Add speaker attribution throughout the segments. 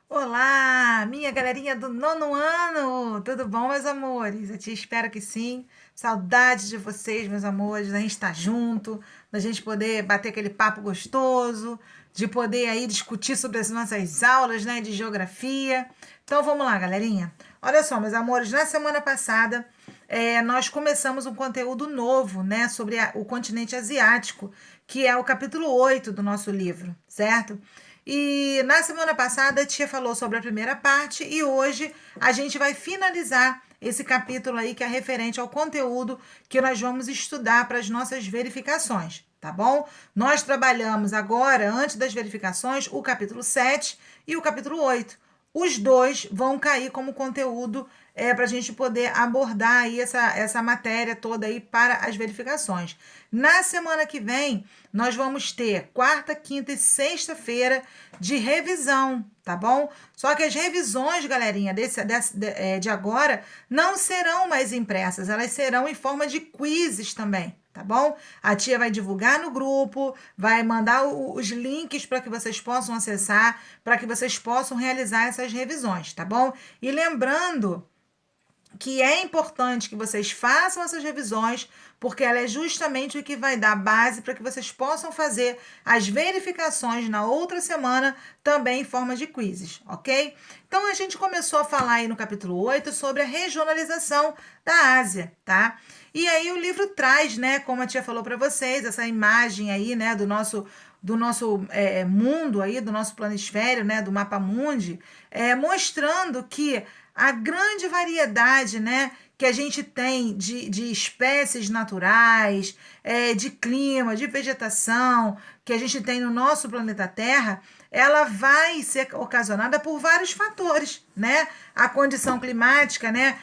Speaker 1: Olá, minha galerinha do nono ano! Tudo bom, meus amores? Eu te espero que sim. Saudade de vocês, meus amores, da gente estar junto, da gente poder bater aquele papo gostoso, de poder aí discutir sobre as nossas aulas, né, de geografia. Então vamos lá, galerinha. Olha só, meus amores, na semana passada nós começamos um conteúdo novo, né, sobre o continente asiático, que é o capítulo 8 do nosso livro, certo? E na semana passada a tia falou sobre a primeira parte e hoje a gente vai finalizar esse capítulo aí que é referente ao conteúdo que nós vamos estudar para as nossas verificações, tá bom? Nós trabalhamos agora, antes das verificações, o capítulo 7 e o capítulo 8. Os dois vão cair como conteúdo para a gente poder abordar aí essa matéria toda aí para as verificações. Na semana que vem, nós vamos ter quarta, quinta e sexta-feira de revisão, tá bom? Só que as revisões, galerinha, de agora, não serão mais impressas, elas serão em forma de quizzes também. Tá bom? A tia vai divulgar no grupo, vai mandar os links para que vocês possam acessar, para que vocês possam realizar essas revisões, tá bom? E lembrando que é importante que vocês façam essas revisões, porque ela é justamente o que vai dar base para que vocês possam fazer as verificações na outra semana, também em forma de quizzes, ok? Então a gente começou a falar aí no capítulo 8 sobre a regionalização da Ásia, tá? E aí o livro traz, né, como a tia falou para vocês, essa imagem aí, né, do nosso mundo aí, do nosso planisfério, né, do mapa mundi, mostrando que a grande variedade, né, que a gente tem de espécies naturais, de clima, de vegetação, que a gente tem no nosso planeta Terra, ela vai ser ocasionada por vários fatores, né? A condição climática, né,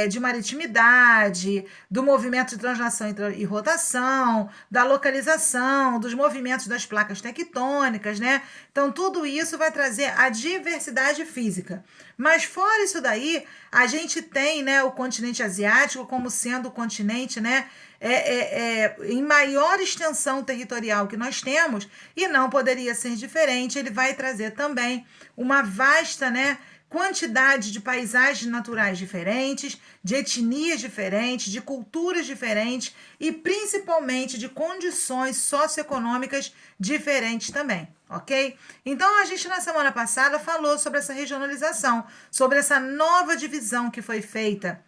Speaker 1: de maritimidade, do movimento de translação e rotação, da localização, dos movimentos das placas tectônicas, né? Então, tudo isso vai trazer a diversidade física. Mas fora isso daí, a gente tem, né, o continente asiático como sendo o continente, né, em maior extensão territorial que nós temos, e não poderia ser diferente, ele vai trazer também uma vasta, né, quantidade de paisagens naturais diferentes, de etnias diferentes, de culturas diferentes e principalmente de condições socioeconômicas diferentes também, ok? Então a gente na semana passada falou sobre essa regionalização, sobre essa nova divisão que foi feita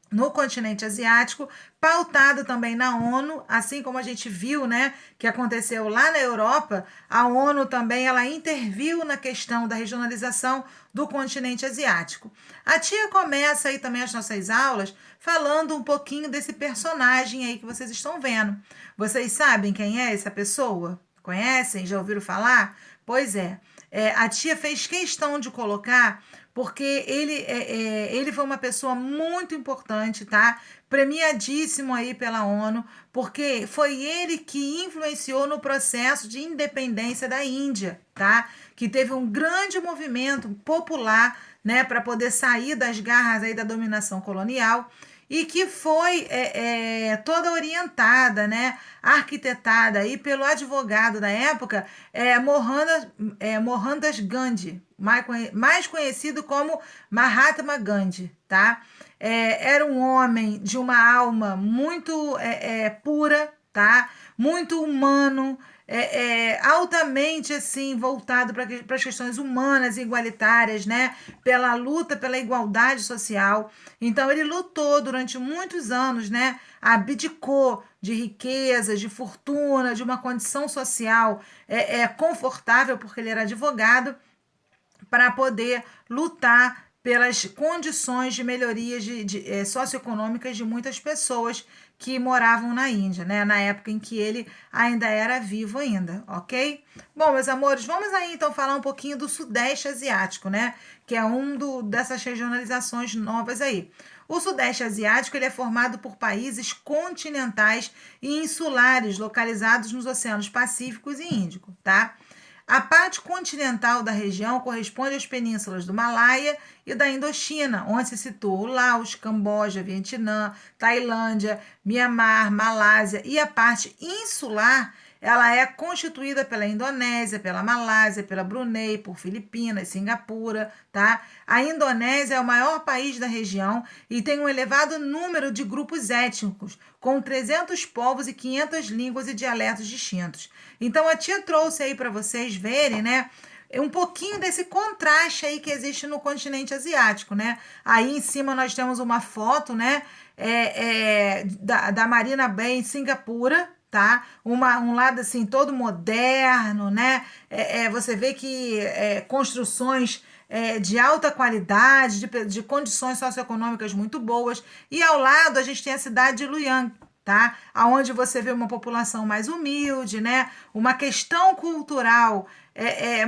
Speaker 1: no continente asiático, pautado também na ONU, assim como a gente viu, né, que aconteceu lá na Europa, a ONU também ela interviu na questão da regionalização do continente asiático. A tia começa aí também as nossas aulas falando um pouquinho desse personagem aí que vocês estão vendo. Vocês sabem quem é essa pessoa? Conhecem? Já ouviram falar? Pois a tia fez questão de colocar porque ele foi uma pessoa muito importante, tá? Premiadíssimo aí pela ONU, porque foi ele que influenciou no processo de independência da Índia, tá? Que teve um grande movimento popular, né, para poder sair das garras aí da dominação colonial e que foi toda orientada, né, arquitetada aí pelo advogado da época, Mohandas Gandhi, mais conhecido como Mahatma Gandhi, tá? Era um homem de uma alma muito pura, tá? Muito humano, altamente assim voltado para as questões humanas e igualitárias, né? Pela luta pela igualdade social. Então ele lutou durante muitos anos, né? Abdicou de riquezas, de fortuna, de uma condição social confortável, porque ele era advogado, para poder lutar pelas condições de melhorias socioeconômicas de muitas pessoas que moravam na Índia, né? Na época em que ele ainda era vivo ainda, ok? Bom, meus amores, vamos aí então falar um pouquinho do Sudeste Asiático, né? Que é dessas regionalizações novas aí. O Sudeste Asiático ele é formado por países continentais e insulares localizados nos oceanos Pacíficos e Índico, tá? A parte continental da região corresponde às penínsulas do Himalaia e da Indochina, onde se situa o Laos, Camboja, Vietnã, Tailândia, Mianmar, Malásia, e a parte insular ela é constituída pela Indonésia, pela Malásia, pela Brunei, por Filipinas, Singapura, tá? A Indonésia é o maior país da região e tem um elevado número de grupos étnicos, com 300 povos e 500 línguas e dialetos distintos. Então, a tia trouxe aí para vocês verem, né? Um pouquinho desse contraste aí que existe no continente asiático, né? Aí em cima nós temos uma foto, né? Da Marina Bay em Singapura, tá? Um lado assim todo moderno, né? Você vê que construções de alta qualidade, de condições socioeconômicas muito boas. E ao lado a gente tem a cidade de Luoyang, tá? Aonde você vê uma população mais humilde, né? Uma questão cultural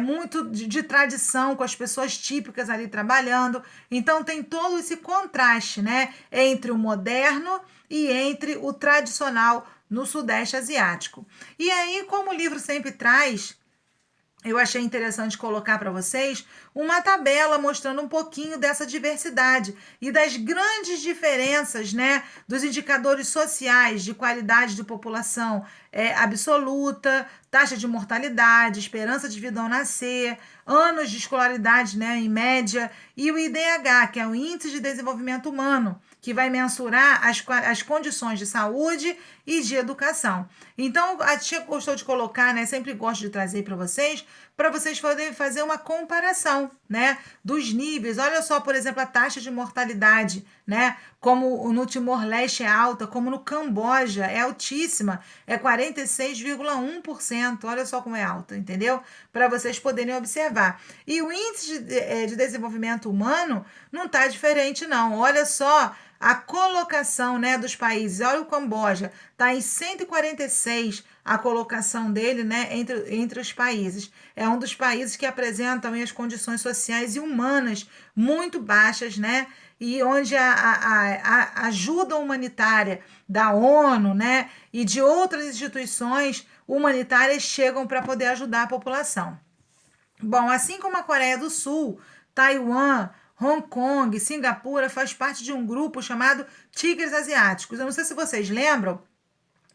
Speaker 1: muito de tradição, com as pessoas típicas ali trabalhando. Então tem todo esse contraste, né? Entre o moderno e entre o tradicional no Sudeste Asiático. E aí, como o livro sempre traz, eu achei interessante colocar para vocês uma tabela mostrando um pouquinho dessa diversidade e das grandes diferenças, né, dos indicadores sociais de qualidade de população absoluta, taxa de mortalidade, esperança de vida ao nascer, anos de escolaridade, né, em média, e o IDH, que é o Índice de Desenvolvimento Humano, que vai mensurar as condições de saúde e de educação. Então, a tia gostou de colocar, né? Sempre gosto de trazer para vocês poderem fazer uma comparação, né? Dos níveis. Olha só, por exemplo, a taxa de mortalidade, né? Como no Timor-Leste é alta, como no Camboja é altíssima, é 46,1%. Olha só como é alta, entendeu? Para vocês poderem observar. E o índice de desenvolvimento humano não está diferente, não. Olha só a colocação, né, dos países. Olha o Camboja, está em 146 a colocação dele, né, entre os países. É um dos países que apresentam as condições sociais e humanas muito baixas, né, e onde a ajuda humanitária da ONU, né, e de outras instituições humanitárias chegam para poder ajudar a população. Bom, assim como a Coreia do Sul, Taiwan, Hong Kong, Singapura faz parte de um grupo chamado Tigres Asiáticos. Eu não sei se vocês lembram,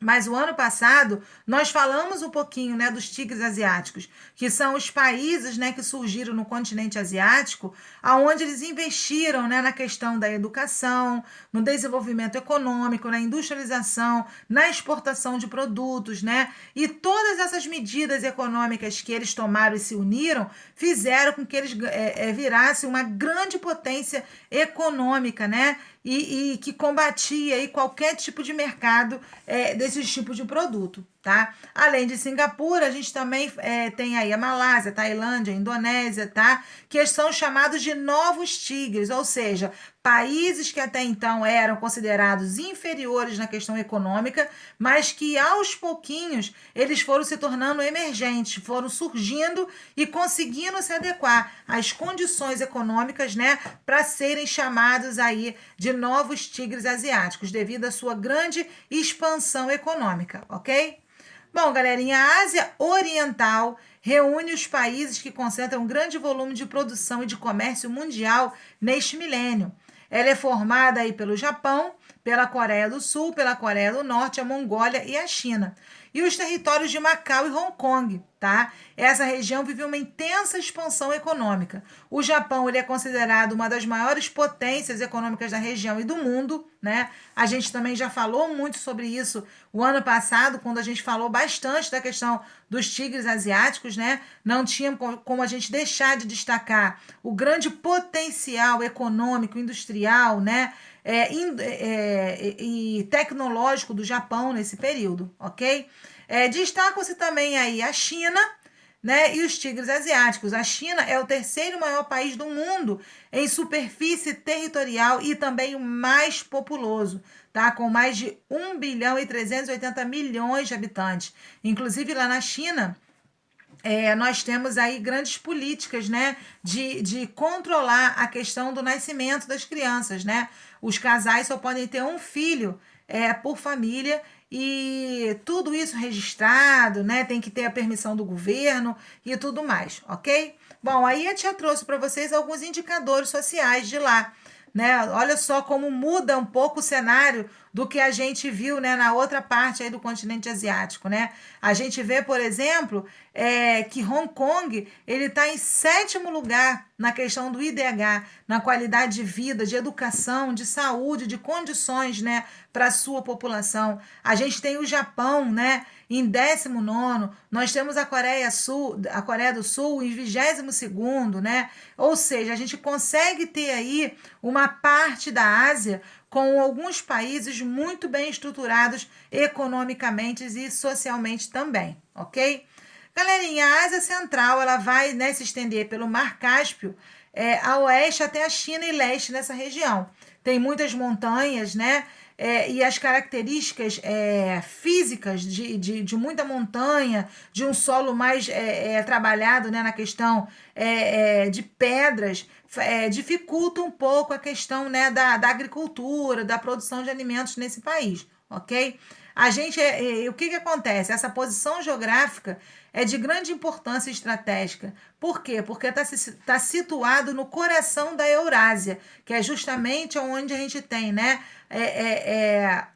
Speaker 1: mas o ano passado nós falamos um pouquinho, né, dos tigres asiáticos, que são os países, né, que surgiram no continente asiático, aonde eles investiram, né, na questão da educação, no desenvolvimento econômico, na industrialização, na exportação de produtos, né? E todas essas medidas econômicas que eles tomaram e se uniram fizeram com que eles virassem uma grande potência econômica, né? E que combatia aí qualquer tipo de mercado desses tipos de produto, tá? Além de Singapura, a gente também tem aí a Malásia, Tailândia, Indonésia, tá? Que são chamados de novos tigres, ou seja, países que até então eram considerados inferiores na questão econômica, mas que aos pouquinhos eles foram se tornando emergentes, foram surgindo e conseguindo se adequar às condições econômicas, né, para serem chamados aí de novos tigres asiáticos, devido à sua grande expansão econômica, ok? Bom, galerinha, a Ásia Oriental reúne os países que concentram um grande volume de produção e de comércio mundial neste milênio. Ela é formada aí pelo Japão, pela Coreia do Sul, pela Coreia do Norte, a Mongólia e a China. E os territórios de Macau e Hong Kong, tá? Essa região vive uma intensa expansão econômica. O Japão, ele é considerado uma das maiores potências econômicas da região e do mundo, né? A gente também já falou muito sobre isso o ano passado, quando a gente falou bastante da questão dos tigres asiáticos, né? Não tinha como a gente deixar de destacar o grande potencial econômico, industrial, né? E tecnológico do Japão nesse período, ok? Destacam-se também aí a China, né, e os tigres asiáticos. A China é o terceiro maior país do mundo em superfície territorial e também o mais populoso, tá? Com mais de 1 bilhão e 380 milhões de habitantes. Inclusive lá na China, nós temos aí grandes políticas, né, de controlar a questão do nascimento das crianças, né? Os casais só podem ter um filho por família e tudo isso registrado, né? Tem que ter a permissão do governo e tudo mais, ok? Bom, aí a tia trouxe para vocês alguns indicadores sociais de lá. né? Olha só como muda um pouco o cenário do que a gente viu, né, na outra parte aí do continente asiático, né? A gente vê, por exemplo, que Hong Kong ele está em sétimo lugar na questão do IDH, na qualidade de vida, de educação, de saúde, de condições, né, para a sua população. A gente tem o Japão, né, em 19º, nós temos a Coreia do Sul em 22º, né? Ou seja, a gente consegue ter aí uma parte da Ásia com alguns países muito bem estruturados economicamente e socialmente também, ok? Galerinha, a Ásia Central ela vai, né, se estender pelo Mar Cáspio, a oeste até a China e leste nessa região. Tem muitas montanhas, né? E as características físicas de muita montanha, de um solo mais trabalhado, né, na questão de pedras, dificulta um pouco a questão, né, da agricultura, da produção de alimentos nesse país, ok? O que que acontece? Essa posição geográfica é de grande importância estratégica. Por quê? Porque tá situado no coração da Eurásia, que é justamente onde a gente tem, né,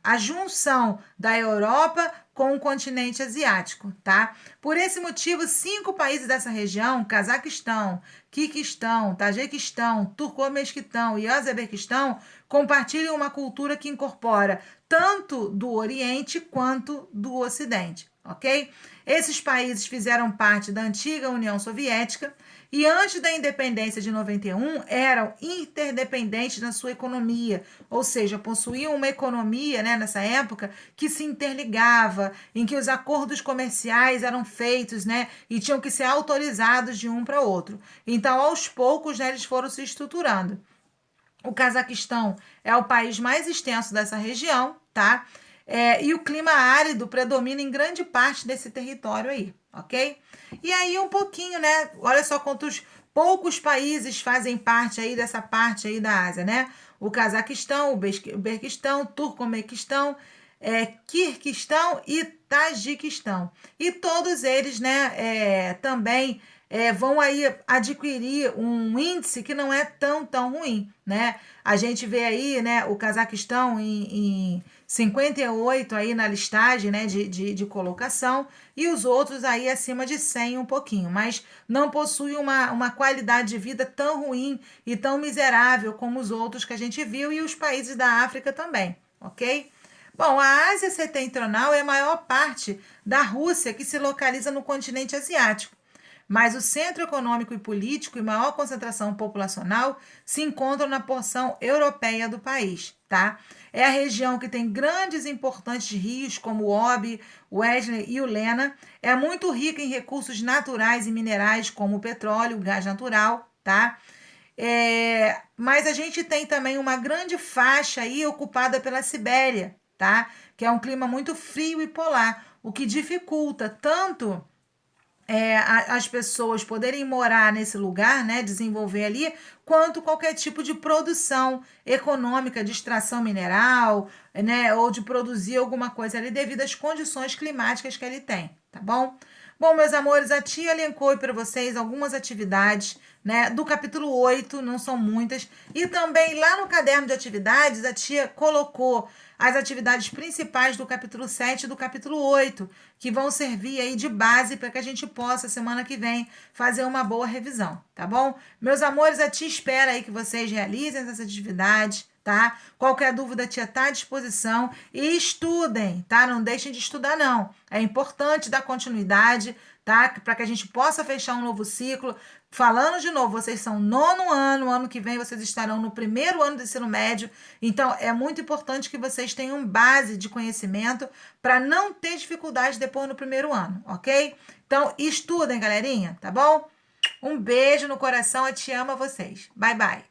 Speaker 1: a junção da Europa com o continente asiático, tá? Por esse motivo, 5 países dessa região, Cazaquistão, Quirguistão, Tajiquistão, Turcomenistão e Azerbaiquistão, compartilham uma cultura que incorpora tanto do Oriente quanto do Ocidente, ok? Esses países fizeram parte da antiga União Soviética e antes da independência de 91 eram interdependentes na sua economia, ou seja, possuíam uma economia, né, nessa época que se interligava, em que os acordos comerciais eram feitos, né, e tinham que ser autorizados de um para outro. Então, aos poucos, né, eles foram se estruturando. O Cazaquistão é o país mais extenso dessa região, tá? E o clima árido predomina em grande parte desse território aí, ok? E aí um pouquinho, né? Olha só quantos poucos países fazem parte aí dessa parte aí da Ásia, né? O Cazaquistão, o Uzbequistão, Turcomequistão, Quirguistão e Tajiquistão. E todos eles, né, também vão aí adquirir um índice que não é tão ruim, né? A gente vê aí, né, o Cazaquistão em 58 aí na listagem, né, de colocação e os outros aí acima de 100 um pouquinho, mas não possui uma qualidade de vida tão ruim e tão miserável como os outros que a gente viu e os países da África também, ok? Bom, a Ásia Setentrional é a maior parte da Rússia que se localiza no continente asiático, mas o centro econômico e político e maior concentração populacional se encontram na porção europeia do país, tá? É a região que tem grandes e importantes rios como o Obi, o Wesley e o Lena. É muito rica em recursos naturais e minerais como o petróleo, o gás natural, tá? Mas a gente tem também uma grande faixa aí ocupada pela Sibéria, tá? Que é um clima muito frio e polar, o que dificulta tanto as pessoas poderem morar nesse lugar, né, desenvolver ali, quanto qualquer tipo de produção econômica, de extração mineral, né, ou de produzir alguma coisa ali devido às condições climáticas que ele tem, tá bom? Bom, meus amores, a tia elencou para vocês algumas atividades, né, do capítulo 8, não são muitas, e também lá no caderno de atividades, a tia colocou as atividades principais do capítulo 7 e do capítulo 8, que vão servir aí de base para que a gente possa, semana que vem, fazer uma boa revisão, tá bom? Meus amores, a tia espera aí que vocês realizem essas atividades, tá? Qualquer dúvida, a tia está à disposição e estudem, tá? Não deixem de estudar, não. É importante dar continuidade, tá? Para que a gente possa fechar um novo ciclo. Falando de novo, vocês são 9º ano que vem vocês estarão no 1º ano do ensino médio, então é muito importante que vocês tenham base de conhecimento para não ter dificuldade depois no 1º ano, ok? Então estudem, galerinha, tá bom? Um beijo no coração, eu te amo a vocês. Bye, bye.